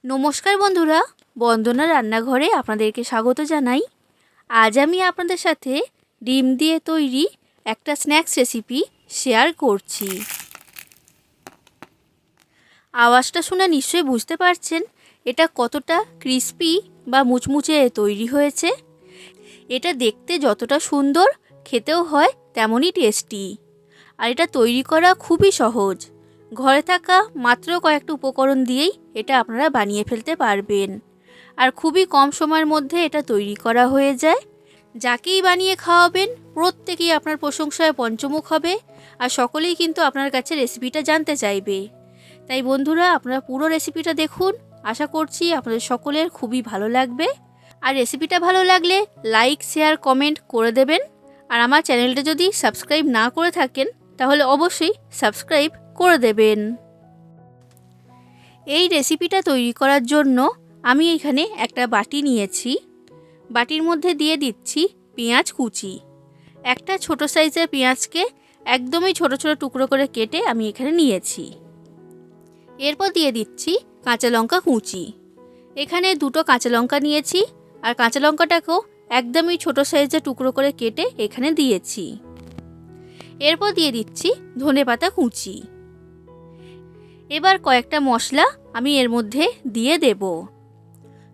নমস্কার বন্ধুরা, বন্দনা রান্নাঘরে আপনাদেরকে স্বাগত জানাই। আজ আমি আপনাদের সাথে ডিম দিয়ে তৈরি একটা স্ন্যাক্স রেসিপি শেয়ার করছি। আওয়াজটা শুনে নিশ্চয়ই বুঝতে পারছেন এটা কতটা ক্রিস্পি বা মুচমুচে তৈরি হয়েছে। এটা দেখতে যতটা সুন্দর, খেতেও হয় তেমনই টেস্টি। আর এটা তৈরি করা খুবই সহজ। ঘরে থাকা মাত্র কয়েকটা উপকরণ দিয়েই এটা আপনারা বানিয়ে ফেলতে পারবেন। আর খুবই কম সময়ের মধ্যে এটা তৈরি করা হয়ে যায়। যাকেই বানিয়ে খাওয়াবেন প্রত্যেকেই আপনার প্রশংসায় পঞ্চমুখ হবে, আর সকলেই কিন্তু আপনার কাছে রেসিপিটা জানতে চাইবে। তাই বন্ধুরা, আপনারা পুরো রেসিপিটা দেখুন। আশা করছি আপনাদের সকলের খুবই ভালো লাগবে। আর রেসিপিটা ভালো লাগলে লাইক, শেয়ার, কমেন্ট করে দেবেন। আর আমার চ্যানেলটা যদি সাবস্ক্রাইব না করে থাকেন তাহলে অবশ্যই সাবস্ক্রাইব করে দেবেন। এই রেসিপিটা তৈরি করার জন্য আমি এখানে একটা বাটি নিয়েছি। বাটির মধ্যে দিয়ে দিচ্ছি পেঁয়াজ কুচি। একটা ছোট সাইজের পেঁয়াজকে একদমই ছোট ছোট টুকরো করে কেটে আমি এখানে নিয়েছি। এরপর দিয়ে দিচ্ছি কাঁচা লঙ্কা কুচি। এখানে দুটো কাঁচা লঙ্কা নিয়েছি, আর কাঁচা লঙ্কাটাকেও একদমই ছোট সাইজের টুকরো করে কেটে এখানে দিয়েছি। এরপর দিয়ে দিচ্ছি ধনেপাতা কুচি। এবার কয়েকটা মশলা আমি এর মধ্যে দিয়ে দেব।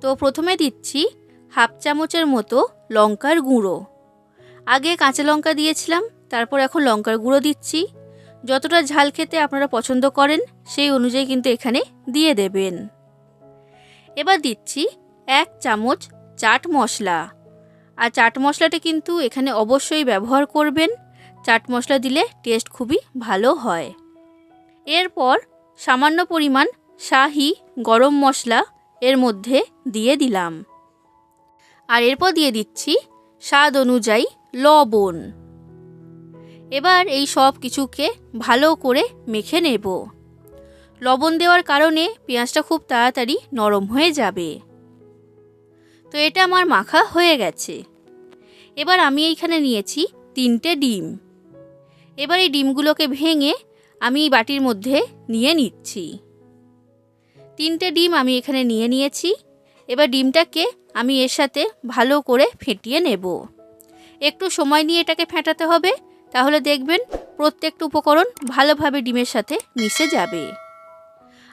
তো প্রথমে দিচ্ছি হাফ চামচের মতো লঙ্কার গুঁড়ো। আগে কাঁচা লঙ্কা দিয়েছিলাম, তারপর এখন লঙ্কার গুঁড়ো দিচ্ছি। যতটা ঝাল খেতে আপনারা পছন্দ করেন সেই অনুযায়ী কিন্তু এখানে দিয়ে দেবেন। এবার দিচ্ছি 1 চামচ চাট মশলা। আর চাট মশলাটা কিন্তু এখানে অবশ্যই ব্যবহার করবেন। চাট মশলা দিলে টেস্ট খুবই ভালো হয়। এরপর সামান্য পরিমাণ শাহি গরম মশলা এর মধ্যে দিয়ে দিলাম। আর এরপর দিয়ে দিচ্ছি স্বাদ অনুযায়ী লবণ। এবার এই সব কিছুকে ভালো করে মেখে নেব। লবণ দেওয়ার কারণে পেঁয়াজটা খুব তাড়াতাড়ি নরম হয়ে যাবে। তো এটা আমার মাখা হয়ে গেছে। এবার আমি এইখানে নিয়েছি 3টে ডিম। এবার এই ডিমগুলোকে ভেঙে আমি বাটির মধ্যে নিয়ে নিচ্ছি। 3টে ডিম আমি এখানে নিয়ে নিয়েছি। এবার ডিমটাকে আমি এর সাথে ভালো করে ফেটিয়ে নেব। একটু সময় নিয়ে এটাকে ফেটাতে হবে, তাহলে দেখবেন প্রত্যেকটা উপকরণ ভালোভাবে ডিমের সাথে মিশে যাবে।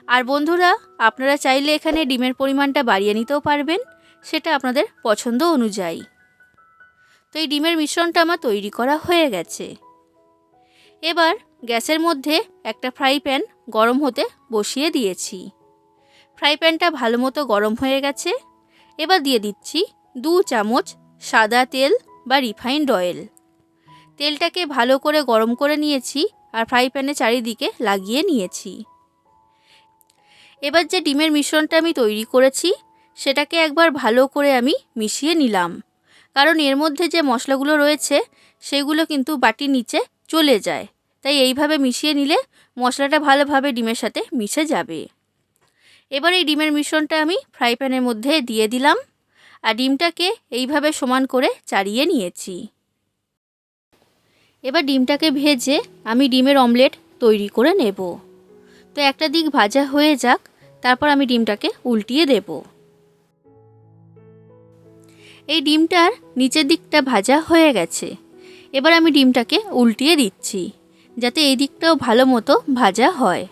আর বন্ধুরা, আপনারা চাইলে এখানে ডিমের পরিমাণটা বাড়িয়ে নিতেও পারবেন, সেটা আপনাদের পছন্দ অনুযায়ী। তো এই ডিমের মিশ্রণটা আমার তৈরি করা হয়ে গেছে। এবার গ্যাসের মধ্যে একটা ফ্রাই প্যান গরম হতে বসিয়ে দিয়েছি। ফ্রাই প্যানটা ভালো মতো গরম হয়ে গেছে। এবার দিয়ে দিচ্ছি 2 চামচ সাদা তেল বা রিফাইন্ড অয়েল। তেলটাকে ভালো করে গরম করে নিয়েছি আর ফ্রাই প্যানে চারিদিকে লাগিয়ে নিয়েছি। এবার যে ডিমের মিশ্রণটা আমি তৈরি করেছি সেটাকে একবার ভালো করে আমি মিশিয়ে নিলাম, কারণ এর মধ্যে যে মশলাগুলো রয়েছে সেগুলো কিন্তু বাটির নিচে চলে যায়। তাই এইভাবে মিশিয়ে নিলে মশলাটা ভালোভাবে ডিমের সাথে মিশে যাবে। এবার এই ডিমের মিশ্রণটা আমি ফ্রাই প্যানের মধ্যে দিয়ে দিলাম, আর ডিমটাকে এইভাবে সমান করে চাড়িয়ে নিয়েছি। এবার ডিমটাকে ভেজে আমি ডিমের অমলেট তৈরি করে নেব। তো একটা দিক ভাজা হয়ে যাক, তারপর আমি ডিমটাকে উল্টিয়ে দেব। এই ডিমটার নিচের দিকটা ভাজা হয়ে গেছে। এবার আমি ডিমটাকে উল্টিয়ে দিচ্ছি, যাতে এই দিকটাও ভালো মতো ভাজা হয়।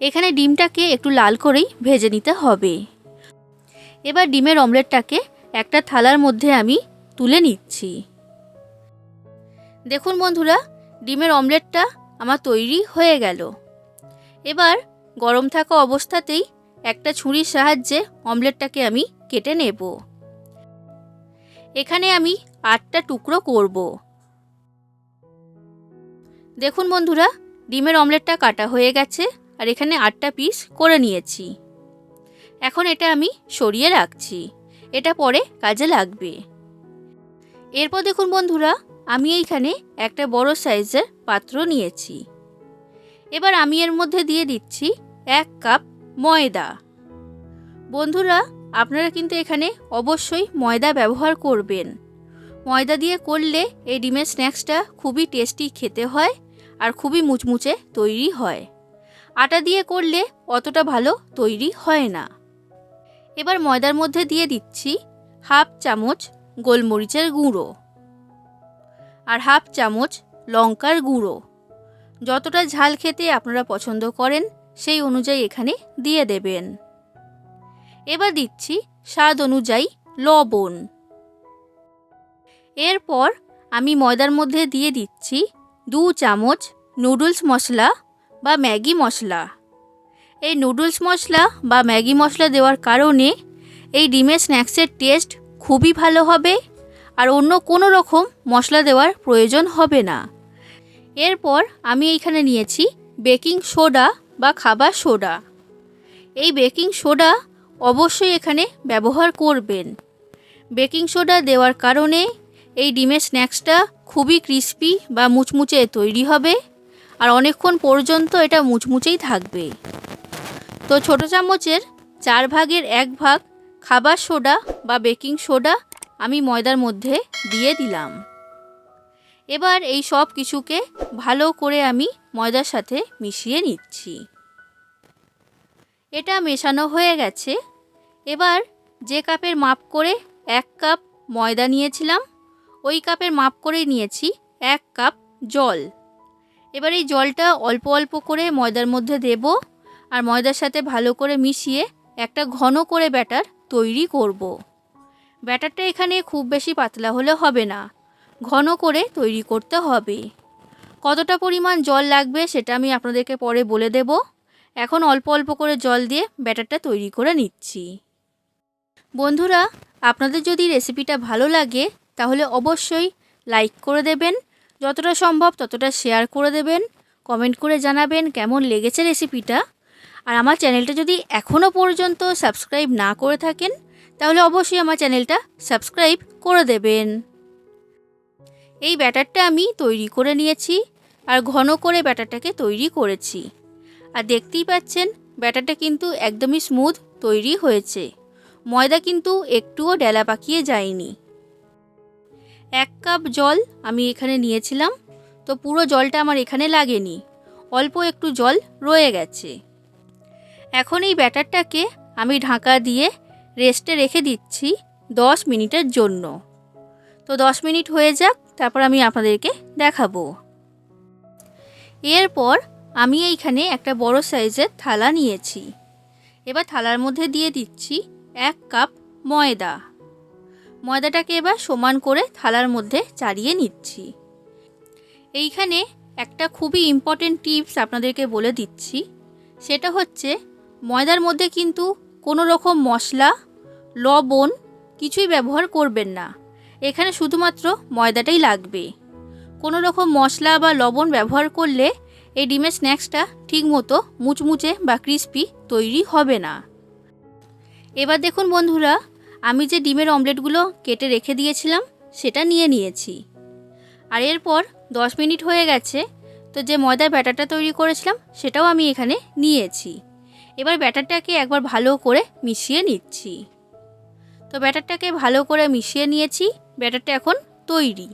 এখানে ডিমটাকে একটু লাল করেই ভেজে নিতে হবে। এবার ডিমের অমলেটটাকে একটা থালার মধ্যে আমি তুলে নিচ্ছি। দেখুন বন্ধুরা, ডিমের অমলেটটা আমার তৈরি হয়ে গেল। এবার গরম থাকা অবস্থাতেই একটা ছুরির সাহায্যে অমলেটটাকে আমি কেটে নেব। এখানে আমি 8টা টুকরো করব। দেখুন বন্ধুরা, ডিমের অমলেটটা কাটা হয়ে গেছে, আর এখানে 8টা পিস করে নিয়েছি। এখন এটা আমি সরিয়ে রাখছি, এটা পরে কাজে লাগবে। এরপর দেখুন বন্ধুরা, আমি এইখানে একটা বড় সাইজের পাত্র নিয়েছি। এবার আমি এর মধ্যে দিয়ে দিচ্ছি 1 কাপ ময়দা। বন্ধুরা, আপনারা কিন্তু এখানে অবশ্যই ময়দা ব্যবহার করবেন। ময়দা দিয়ে করলে এই ডিমের স্ন্যাক্সটা খুবই টেস্টি খেতে হয়, আর খুবই মুচমুচে তৈরি হয়। আটা দিয়ে করলে অতটা ভালো তৈরি হয় না। এবার ময়দার মধ্যে দিয়ে দিচ্ছি হাফ চামচ গোলমরিচের গুঁড়ো আর হাফ চামচ লঙ্কার গুঁড়ো। যতটা ঝাল খেতে আপনারা পছন্দ করেন সেই অনুযায়ী এখানে দিয়ে দেবেন। এবার দিচ্ছি স্বাদ অনুযায়ী লবণ। এরপর আমি ময়দার মধ্যে দিয়ে দিচ্ছি 2 চামচ নুডলস মশলা বা ম্যাগি মশলা। এই নুডলস মশলা বা ম্যাগি মশলা দেওয়ার কারণে এই ডিমের স্ন্যাক্সের টেস্ট খুবই ভালো হবে আর অন্য কোনো রকম মশলা দেওয়ার প্রয়োজন হবে না। এরপর আমি এইখানে নিয়েছি বেকিং সোডা বা খাবার সোডা। এই বেকিং সোডা অবশ্যই এখানে ব্যবহার করবেন। বেকিং সোডা দেওয়ার কারণে এই ডিমের স্ন্যাক্সটা খুবই ক্রিস্পি বা মুচমুচে তৈরি হবে আর অনেকক্ষণ পর্যন্ত এটা মুচমুচেই থাকবে। তো ছোট চামচের 4 ভাগের 1 ভাগ খাবার সোডা বা বেকিং সোডা আমি ময়দার মধ্যে দিয়ে দিলাম। এবার এই সব কিছুকে ভালো করে আমি ময়দার সাথে মিশিয়ে নিচ্ছি। এটা মেশানো হয়ে গেছে। এবার যে কাপের মাপ করে 1 কাপ ময়দা নিয়েছিলাম ওই কাপের মাপ করে নিয়েছি 1 কাপ জল। এবার এই জলটা অল্প অল্প করে ময়দার মধ্যে দেব আর ময়দার সাথে ভালো করে মিশিয়ে একটা ঘন করে ব্যাটার তৈরি করব। ব্যাটারটা এখানে খুব বেশি পাতলা হলে হবে না, ঘন করে তৈরি করতে হবে। কতটা পরিমাণ জল লাগবে সেটা আমি আপনাদেরকে পরে বলে দেব। এখন অল্প অল্প করে জল দিয়ে ব্যাটারটা তৈরি করে নিচ্ছি। বন্ধুরা, আপনাদের যদি রেসিপিটা ভালো লাগে তাহলে অবশ্যই লাইক করে দেবেন, যতটা সম্ভব ততটা শেয়ার করে দেবেন, কমেন্ট করে জানাবেন কেমন লেগেছে রেসিপিটা। আর আমার চ্যানেলটা যদি এখনও পর্যন্ত সাবস্ক্রাইব না করে থাকেন তাহলে অবশ্যই আমার চ্যানেলটা সাবস্ক্রাইব করে দেবেন। এই ব্যাটারটা আমি তৈরি করে নিয়েছি আর ঘন করে ব্যাটারটাকে তৈরি করেছি। আর দেখতেই পাচ্ছেন ব্যাটারটা কিন্তু একদমই স্মুথ তৈরি হয়েছে, ময়দা কিন্তু একটুও ডেলা পাকিয়ে যায়নি। 1 কাপ জল আমি এখানে নিয়েছিলাম, তো পুরো জলটা আমার এখানে লাগেনি, অল্প একটু জল রয়ে গেছে। এখন এই ব্যাটারটাকে আমি ঢাকা দিয়ে রেস্টে রেখে দিচ্ছি 10 মিনিটের জন্য। তো 10 মিনিট হয়ে যাক, তারপর আমি আপনাদেরকে দেখাবো। এরপর আমি এইখানে একটা বড় সাইজের থালা নিয়েছি। এবার থালার মধ্যে দিয়ে দিচ্ছি 1 কাপ ময়দা। ময়দাটাকে এবার সমান করে থালার মধ্যে চাড়িয়ে নিচ্ছি। এইখানে একটা খুবই ইম্পর্টেন্ট টিপস আপনাদেরকে বলে দিচ্ছি, সেটা হচ্ছে ময়দার মধ্যে কিন্তু কোনো রকম মশলা, লবণ কিছুই ব্যবহার করবেন না। এখানে শুধুমাত্র ময়দাটাই লাগবে। কোনো রকম মশলা বা লবণ ব্যবহার করলে এই ডিমের স্ন্যাক্সটা ঠিকমতো মুচমুচে বা ক্রিস্পি তৈরি হবে না। এবার দেখুন বন্ধুরা, আমি যে ডিমের অমলেটগুলো কেটে রেখে দিয়েছিলাম সেটা নিয়ে নিয়েছি। আর এরপর 10 মিনিট হয়ে গেছে, তো যে ময়দার ব্যাটারটা তৈরি করেছিলাম সেটাও আমি এখানে নিয়েছি। এবার ব্যাটারটাকে একবার ভালো করে মিশিয়ে নিচ্ছি। তো ব্যাটারটাকে ভালো করে মিশিয়ে নিয়েছি, ব্যাটারটা এখন তৈরি।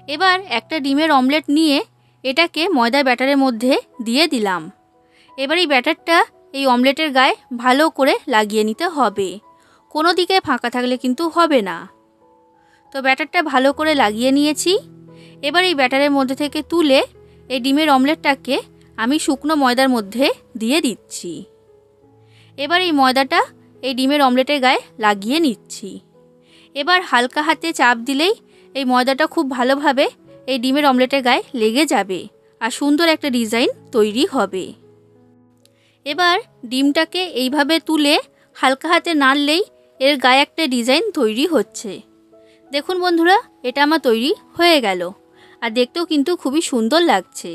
এবার একটা ডিমের অমলেট নিয়ে এটাকে ময়দার ব্যাটারের মধ্যে দিয়ে দিলাম। এবার এই ব্যাটারটা এই অমলেটের গায়ে ভালো করে লাগিয়ে নিতে হবে, কোনো দিকে ফাঁকা থাকলে কিন্তু হবে না। তো ব্যাটারটা ভালো করে লাগিয়ে নিয়েছি। এবার এই ব্যাটারের মধ্যে থেকে তুলে এই ডিমের অমলেটটাকে আমি শুকনো ময়দার মধ্যে দিয়ে দিচ্ছি। এবার এই ময়দাটা এই ডিমের অমলেটের গায়ে লাগিয়ে নিচ্ছি। এবার হালকা হাতে চাপ দিলেই এই ময়দাটা খুব ভালোভাবে এই ডিমের অমলেটের গায়ে লেগে যাবে আর সুন্দর একটা ডিজাইন তৈরি হবে। এবার ডিমটাকে এইভাবে তুলে হালকা হাতে নাড়লেই এর গায়ে একটা ডিজাইন তৈরি হচ্ছে। দেখুন বন্ধুরা, এটা আমার তৈরি হয়ে গেল আর দেখতেও কিন্তু খুবই সুন্দর লাগছে।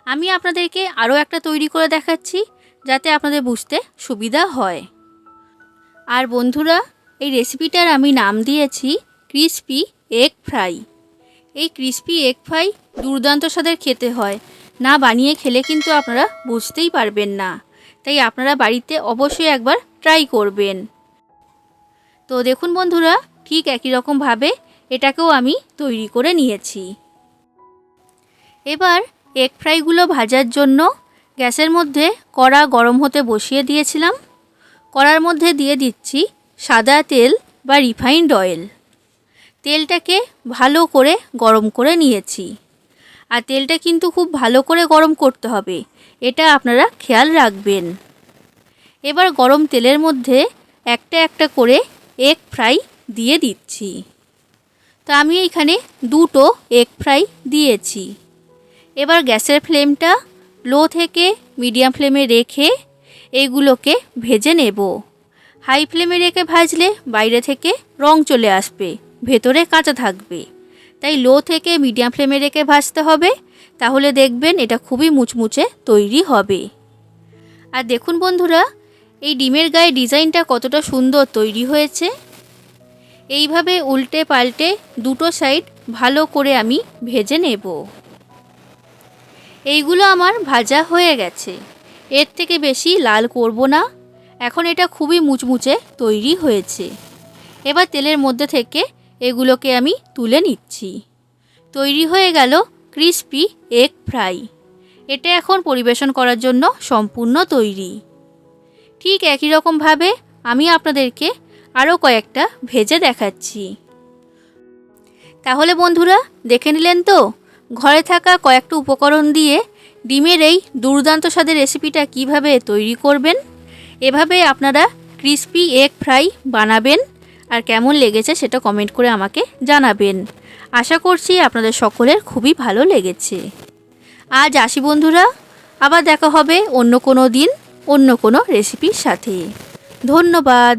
আমি আপনাদেরকে আরও একটা তৈরি করে দেখাচ্ছি যাতে আপনাদের বুঝতে সুবিধা হয়। আর বন্ধুরা, এই রেসিপিটার আমি নাম দিয়েছি ক্রিস্পি এগ ফ্রাই। এই ক্রিস্পি এগ ফ্রাই দুর্দান্ত স্বাদের খেতে হয়, না বানিয়ে খেলে কিন্তু আপনারা বুঝতেই পারবেন না। তাই আপনারা বাড়িতে অবশ্যই একবার ট্রাই করবেন। তো দেখুন বন্ধুরা, ঠিক একই রকমভাবে এটাকেও আমি তৈরি করে নিয়েছি। এবার এগ ফ্রাইগুলো ভাজার জন্য গ্যাসের মধ্যে কড়া গরম হতে বসিয়ে দিয়েছিলাম। কড়ার মধ্যে দিয়ে দিচ্ছি সাদা তেল বা রিফাইন্ড অয়েল। তেলটাকে ভালো করে গরম করে নিয়েছি। আর তেলটা কিন্তু খুব ভালো করে গরম করতে হবে, এটা আপনারা খেয়াল রাখবেন। এবার গরম তেলের মধ্যে একটা একটা করে এগ ফ্রাই দিয়ে দিচ্ছি। তো আমি এইখানে 2টো এগ ফ্রাই দিয়েছি। এবার গ্যাসের ফ্লেমটা লো থেকে মিডিয়াম ফ্লেমে রেখে এইগুলোকে ভেজে নেব। হাই ফ্লেমে রেখে ভাজলে বাইরে থেকে রং চলে আসবে, ভেতরে কাঁচা থাকবে। তাই লো থেকে মিডিয়াম ফ্লেমে রেখে ভাজতে হবে, তাহলে দেখবেন এটা খুবই মুচমুচে তৈরি হবে। আর দেখুন বন্ধুরা, এই ডিমের গায়ে ডিজাইনটা কতটা সুন্দর তৈরি হয়েছে। এইভাবে উল্টে পাল্টে দুটো সাইড ভালো করে আমি ভেজে নেব। এইগুলো আমার ভাজা হয়ে গেছে, এর থেকে বেশি লাল করব না। এখন এটা খুবই মুচমুচে তৈরি হয়েছে। এবার তেলের মধ্যে থেকে এগুলোকে আমি তুলে নিচ্ছি। তৈরি হয়ে গেল ক্রিস্পি এগ ফ্রাই। এটা এখন পরিবেশন করার জন্য সম্পূর্ণ তৈরি। ঠিক একই রকমভাবে আমি আপনাদেরকে আরও কয়েকটা ভেজে দেখাচ্ছি। তাহলে বন্ধুরা দেখে নিলেন তো, ঘরে থাকা কয়েকটা উপকরণ দিয়ে ডিমের এই দুর্দান্ত স্বাদের রেসিপিটা কিভাবে তৈরি করবেন। এভাবে আপনারা ক্রিস্পি এগ ফ্রাই বানাবেন, আর কেমন লেগেছে সেটা কমেন্ট করে আমাকে জানাবেন। আশা করছি আপনাদের সকলের খুবই ভালো লেগেছে। আজ আসি বন্ধুরা, আবার দেখা হবে অন্য কোনো দিন অন্য কোনো রেসিপির সাথে। ধন্যবাদ।